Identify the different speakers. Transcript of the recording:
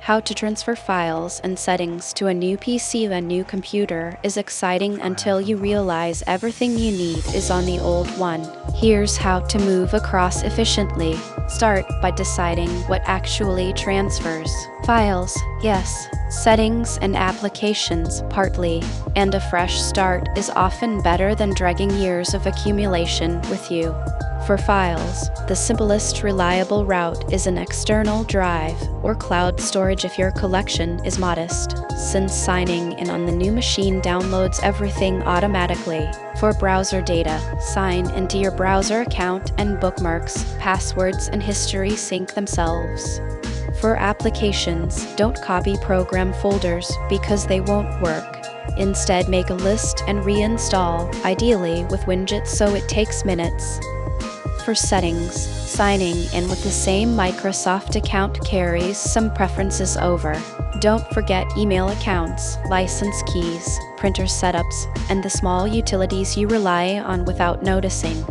Speaker 1: How to transfer files and settings to a new PC and new computer is exciting until you realize everything you need is on the old one. Here's how to move across efficiently. Start by deciding what actually transfers. Files, yes. Settings and applications, partly. And a fresh start is often better than dragging years of accumulation with you. For files, the simplest reliable route is an external drive or cloud storage if your collection is modest, since signing in on the new machine downloads everything automatically. For browser data, sign into your browser account and bookmarks, passwords, and history sync themselves. For applications, don't copy program folders because they won't work. Instead, make a list and reinstall, ideally with widgets so it takes minutes. For settings, signing in with the same Microsoft account carries some preferences over. Don't forget email accounts, license keys, printer setups, and the small utilities you rely on without noticing.